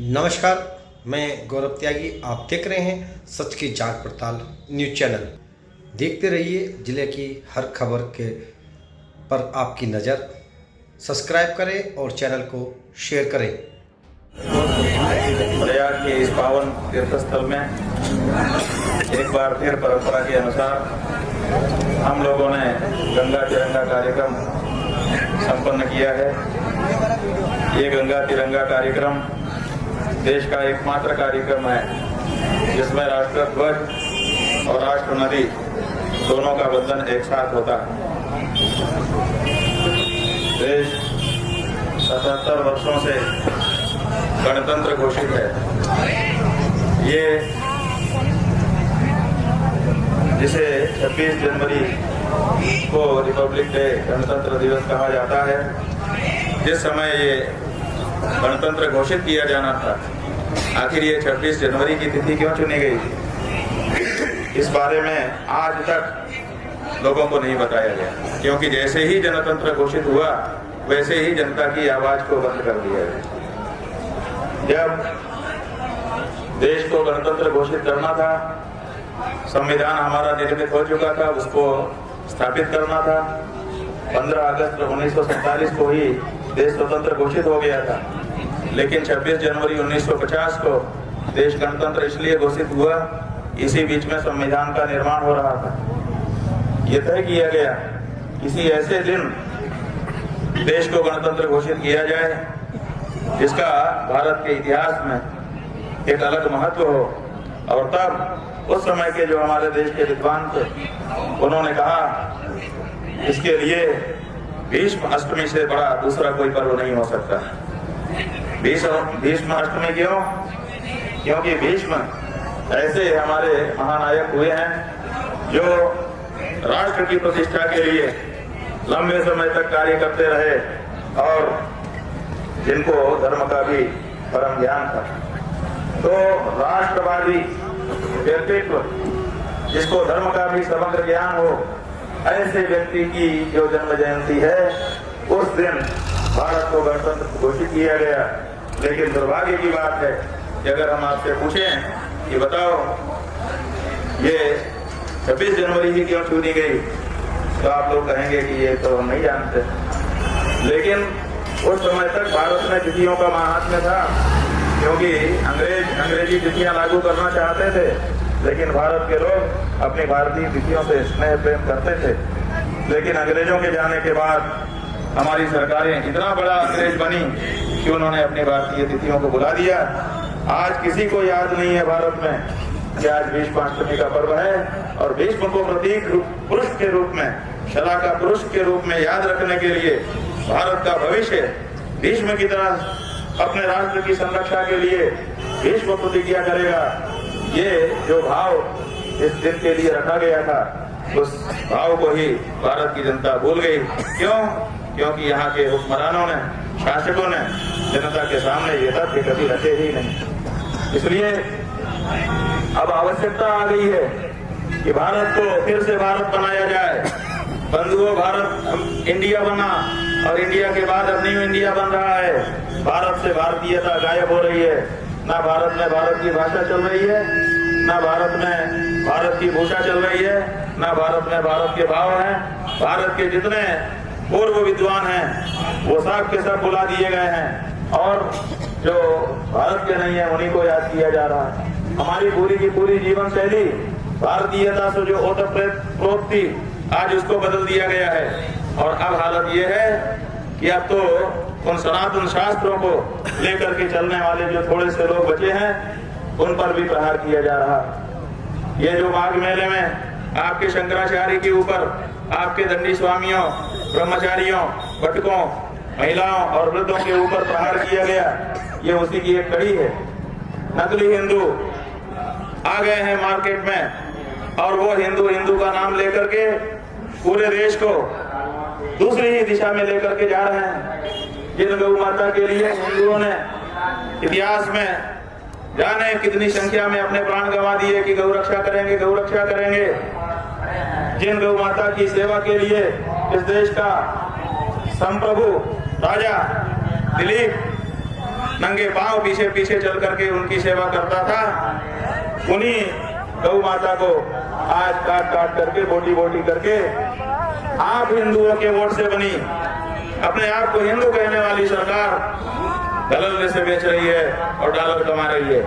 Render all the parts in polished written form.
नमस्कार, मैं गौरव त्यागी। आप देख रहे हैं सच की जांच पड़ताल न्यूज चैनल। देखते रहिए जिले की हर खबर के पर आपकी नज़र। सब्सक्राइब करें और चैनल को शेयर करें। प्रयाग के इस पावन तीर्थस्थल में एक बार फिर परंपरा के अनुसार हम लोगों ने गंगा तिरंगा कार्यक्रम संपन्न किया है। ये गंगा तिरंगा कार्यक्रम देश का एकमात्र कार्यक्रम है जिसमें राष्ट्र ध्वज और राष्ट्र नदी दोनों का बंधन एक साथ होता है। देश 77 वर्षों से गणतंत्र घोषित है। ये जिसे 26 जनवरी को रिपब्लिक डे गणतंत्र दिवस कहा जाता है, जिस समय ये गणतंत्र घोषित किया जाना था, आखिर ये 26 जनवरी की तिथि क्यों चुनी गई, इस बारे में आज तक लोगों को नहीं बताया गया। क्योंकि जैसे ही जनतंत्र घोषित हुआ वैसे ही जनता की आवाज को बंद कर दिया गया। जब देश को गणतंत्र घोषित करना था, संविधान हमारा निर्मित हो चुका था, उसको स्थापित करना था। 15 अगस्त 1947 को ही देश स्वतंत्र घोषित हो गया था। लेकिन 26 जनवरी 1950 को देश गणतंत्र इसलिए घोषित हुआ, इसी बीच में संविधान का निर्माण हो रहा था। यह तय किया गया किसी ऐसे दिन देश को गणतंत्र घोषित किया जाए जिसका भारत के इतिहास में एक अलग महत्व हो। और तब उस समय के जो हमारे देश के विद्वान थे, उन्होंने कहा इसके लिए भीष्म अष्टमी से बड़ा दूसरा कोई पर्व नहीं हो सकता। भीष्म अष्टमी क्यों? क्योंकि भीष्म ऐसे हमारे महानायक हुए हैं जो राष्ट्र की प्रतिष्ठा के लिए लंबे समय तक कार्य करते रहे और जिनको धर्म का भी परम ज्ञान था। तो राष्ट्रवादी व्यक्तित्व, जिसको धर्म का भी समग्र ज्ञान हो, ऐसे व्यक्ति की जो जन्म जयंती है, उस दिन भारत को गणतंत्र घोषित किया गया। लेकिन दुर्भाग्य की बात है कि अगर हम आपसे पूछें कि बताओ ये 26 जनवरी ही क्यों चुनी गई, तो आप लोग कहेंगे कि ये तो हम नहीं जानते। लेकिन उस समय तक भारत में तिथियों का महात्म्य था, क्योंकि अंग्रेजी तिथियां लागू करना चाहते थे, लेकिन भारत के लोग अपनी भारतीय तिथियों से स्नेह प्रेम करते थे। लेकिन अंग्रेजों के जाने के बाद हमारी सरकारें इतना बड़ा अंग्रेज बनी कि उन्होंने अपनी भारतीय तिथियों को बुला दिया। आज किसी को याद नहीं है भारत में कि आज भीष्माष्टमी का पर्व है, और भीष्म को प्रतीक पुरुष के रूप में, शला का पुरुष के रूप में याद रखने के लिए भारत का भविष्य भीष्म की तरह अपने राष्ट्र की संरक्षा के लिए भीष्म प्रतिज्ञा करेगा। ये जो भाव इस दिन के लिए रखा गया था, उस भाव को ही भारत की जनता भूल गई। क्यों? क्योंकि यहाँ के हुक्मरानों ने, शासकों ने जनता के सामने ये तथ्य कभी रखे ही नहीं। इसलिए अब आवश्यकता आ गई है कि भारत को फिर से भारत बनाया जाए। बंधुओं, भारत इंडिया बना और इंडिया के बाद अब न्यू इंडिया बन रहा है। भारत से भारतीयता गायब हो रही है। ना भारत में भारत की भाषा चल रही है, ना भारत में भारत की भूषा चल रही है, ना भारत में भारत के भाव हैं। भारत के जितने पूर्व विद्वान हैं वो सब के सब बुला दिए गए हैं, और जो भारत के नहीं है उन्हीं को याद किया जा रहा है। हमारी पूरी की पूरी जीवन शैली भारतीयता से जो ओतप्रोत थी, आज उसको बदल दिया गया है। और अब हालत ये है कि अब तो उन सनातन शास्त्रों को लेकर के चलने वाले जो थोड़े से लोग बचे हैं, उन पर भी प्रहार किया जा रहा है। ये जो माघ मेले में आपके शंकराचार्य के ऊपर, आपके दंडी स्वामियों, ब्रह्मचारियों, भटकों, महिलाओं और वृद्धों के ऊपर प्रहार किया गया, ये उसी की एक कड़ी है। नकली हिंदू आ गए हैं मार्केट में, और वो हिंदू का नाम लेकर के पूरे देश को दूसरी ही दिशा में लेकर के जा रहे हैं। जिन गौ माता के लिए हिंदुओं ने इतिहास में जाने कितनी संख्या में अपने प्राण गंवा दिए कि गौ रक्षा करेंगे, गौ रक्षा करेंगे। जिन गौ माता की सेवा के लिए इस देश का संप्रभु राजा दिलीप नंगे पांव पीछे पीछे चल करके उनकी सेवा करता था, उन्हीं गौ माता को आज काट काट करके बोटी बोटी करके आप हिंदुओं के वोट से बनी अपने आप को हिंदू कहने वाली सरकार डॉलर से बेच रही है और डॉलर कमा रही है।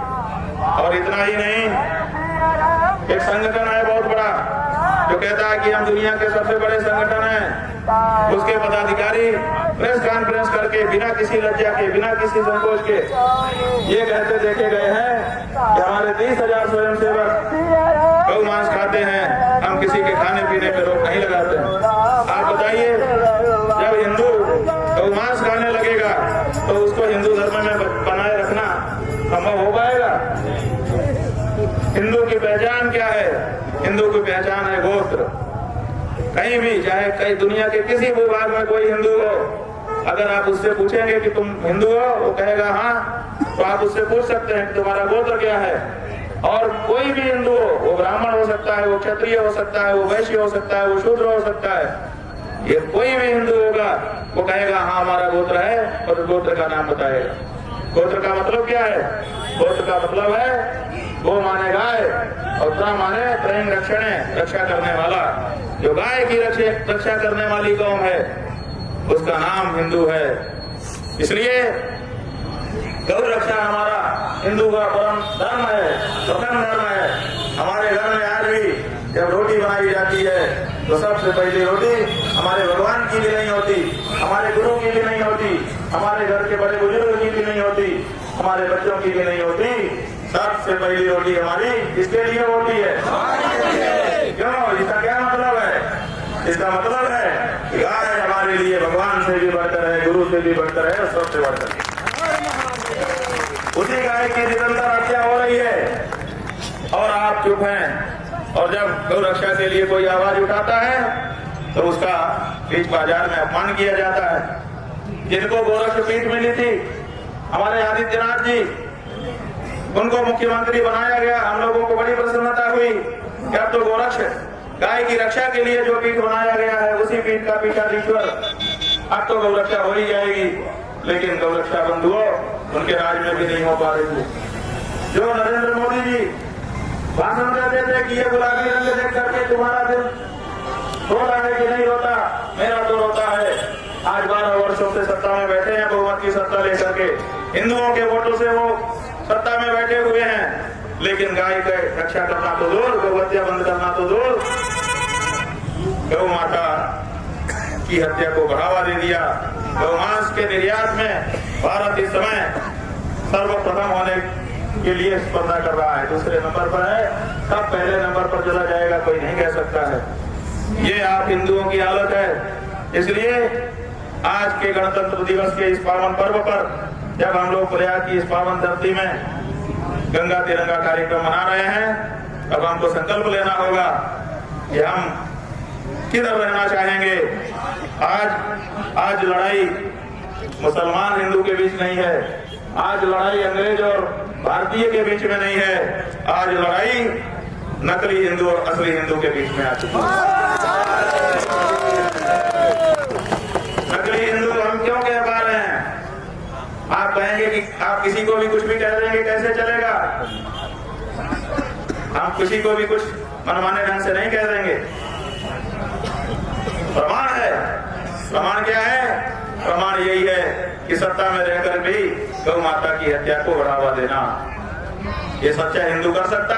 और इतना ही नहीं, एक संगठन है बहुत बड़ा जो कहता है कि हम दुनिया के सबसे बड़े संगठन हैं, उसके पदाधिकारी प्रेस कॉन्फ्रेंस करके बिना किसी लज्जा के, बिना किसी संकोच के ये कहते देखे गए हैं कि हमारे 30,000 स्वयंसेवक गौ मांस खाते हैं, हम किसी के खाने पीने पे रोक नहीं लगाते हैं। आप बताइए, जब हिंदू गौ मांस खाने लगेगा तो उसको हिंदू धर्म में बनाए रखना संभव हो पाएगा? हिंदू की पहचान क्या है? हिंदू की पहचान है गोत्र। कहीं भी, चाहे कहीं दुनिया के किसी भूभाग में कोई हिंदू हो, अगर आप उससे पूछेंगे कि तुम हिंदू हो, वो कहेगा हाँ, तो आप उससे पूछ सकते हैं कि तुम्हारा गोत्र क्या है। और कोई भी हिंदू हो, वो ब्राह्मण हो सकता है, वो क्षत्रिय हो सकता है, वो वैश्य हो सकता है, वो शूद्र हो सकता है, ये कोई भी हिंदू होगा वो कहेगा हाँ हमारा गोत्र है, और गोत्र का नाम बताएगा। गोत्र का मतलब क्या है? गोत्र का मतलब है गो माने गाय और त्र माने त्रयं रक्षणे, रक्षा करने वाला। जो गाय की रक्षा करने वाली कौम है उसका नाम हिंदू है। इसलिए गौ रक्षा हमारा हिंदू का परम धर्म है, प्रथम धर्म है। हमारे घर में आज भी जब रोटी बनाई जाती है तो सबसे पहली रोटी हमारे भगवान की भी नहीं होती, हमारे गुरु की भी नहीं होती, हमारे घर के बड़े बुजुर्ग की भी नहीं होती, हमारे बच्चों की भी नहीं होती। सबसे पहली रोटी हमारी किसके लिए होती है? क्यों? इसका क्या मतलब है? इसका मतलब है कि गाय हमारे लिए भगवान से भी बढ़कर है, गुरु से भी बढ़कर है, और सबसे बढ़कर है। उसी गाय की निरंतर हत्या हो रही है और आप चुप हैं। और जब गौ रक्षा के लिए कोई आवाज उठाता है तो उसका बीच बाजार में अपमान किया जाता है। जिनको गोरक्ष पीठ मिली थी, हमारे आदित्यनाथ जी, उनको मुख्यमंत्री बनाया गया। हम लोगों को बड़ी प्रसन्नता हुई कि अब तो गोरक्ष गाय की रक्षा के लिए जो पीठ बनाया गया है उसी पीठ का पीठाधीश्वर, अब तो गौ रक्षा हो ही जाएगी। लेकिन गौ रक्षा बंधुओं उनके राज में भी नहीं हो पा रही है। जो नरेंद्र मोदी जी भाषण देते थे कि ये गुलाबी रंग देख करके तुम्हारा दिल रोता है कि नहीं रोता, मेरा तो रोता है। आज 12 वर्षों से सत्ता में बैठे हैं, बहुमत की सत्ता लेकर के, हिंदुओं के वोटों से वो सत्ता में बैठे हुए हैं, लेकिन गाय का रक्षा करना तो दूर, गौ हत्या बंद करना तो दूर, गौ माता की हत्या को बढ़ावा दे दिया। गौ मांस के निर्यात में भारत इस समय सर्वप्रथम होने के लिए स्पर्धा कर रहा है, दूसरे नंबर पर है, तब पहले नंबर पर चला जाएगा कोई नहीं कह सकता है। ये आप हिंदुओं की हालत है। इसलिए आज के गणतंत्र दिवस के इस पावन पर्व पर जब हम लोग प्रयाग की इस पावन धरती में गंगा तिरंगा कार्यक्रम मना रहे हैं, अब हमको संकल्प लेना होगा कि हम किधर रहना चाहेंगे। आज लड़ाई मुसलमान हिंदू के बीच नहीं है, आज लड़ाई अंग्रेज और भारतीय के बीच में नहीं है, आज लड़ाई नकली हिंदू और असली हिंदू के बीच में आ चुकी है। नकली हिंदू हम क्यों कह पा रहे हैं? आप कहेंगे कि आप किसी को भी कुछ भी कह देंगे, कैसे चलेगा? हम किसी को भी कुछ मनमाने ढंग से नहीं कह देंगे। प्रमाण है। प्रमाण क्या है? प्रमाण यही है कि सत्ता में रहकर भी गौ माता की हत्या को बढ़ावा देना, ये सच्चा हिंदू कर सकता है।